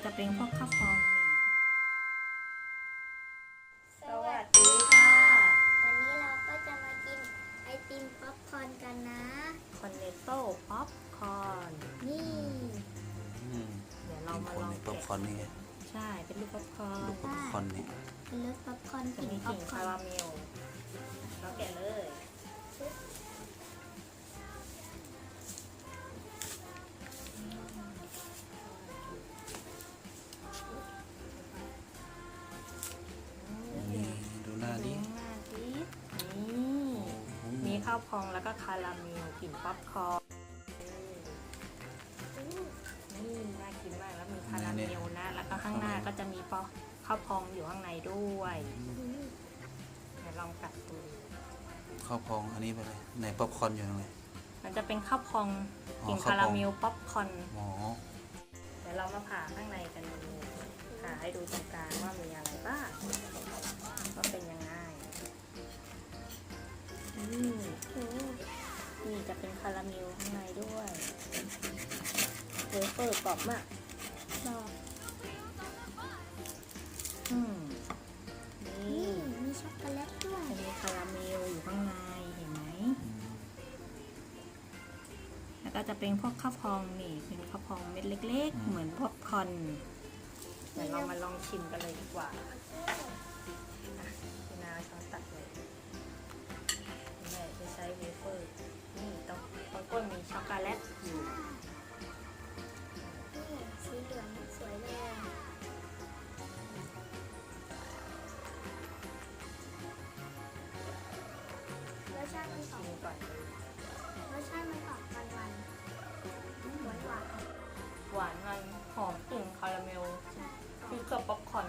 จะเป็นพวกข้าวฟองสวัสดีค่ะ วันนี้เราก็จะมากินไอติมป๊อปคอร์นกันนะ คอนเนตโต้ป๊อปคอร์น นี่ เดี๋ยวเรามาลอง ป๊อปคอร์นนี่ไง ใช่เป็นลูกป๊อปคอร์ ลู น กป๊อปคอร์นนี่ เป็นรสป๊อปคอร์น จะ กลิ่น มี ป๊ ก อ ลิ่ ป น คอ คา ร์น ราเมลเราแกะเลยนี่ดูหน้าดิ หน้าดินี่มีข้าวพองแล้วก็คาราเมลกลิ่นป๊อปคอร์นนี่น่ากินมากแล้วมีคาราเมลนะแล้วก็ข้างหน้าก็จะมีข้าวพองอยู่ข้างในด้วยเดี๋ยวลองกัดดู ข้าวพองอันนี้ไปเลยไหนป๊อปคอร์นอยู่ตรงไหน มันจะเป็นข้าวพอง อ๋อ กลิ่น ข้าวพอง คาราเมลป๊อปคอร์น อ๋อ เดี๋ยวเรามาผ่าข้างในกันดูผ่าให้ดูตรงกลางว่ามีอะไรบ้างว่าเป็นยังไงนี่จะเป็นคาราเมลข้างในด้วยเวเฟอร์กรอบมาก ดอก นี่ นี่มีช็อกโกแลตด้วย จะมีคาราเมลอยู่ข้างในเห็นไหมแล้วก็จะเป็นพวกข้าวพองนี่เป็นข้าวพองเม็ดเล็กๆเหมือนป๊อปคอร์นเดี๋ยวเรามาลองชิมกันเลยดีกว่าพี่นาช้อนตัดเลยแม่จะใช้เวเฟอร์นี่ตรงก้นมีช็อกโกแลตอยู่ นี่สีเหลืองสวยเลยรสชาติมันอ ชิ อก มก่อนเลย รสชาติมันออกมันหวานหวาน หวานมันหอมกลิ่นคาราเมล ใช่ คือกับป๊อปคอร์น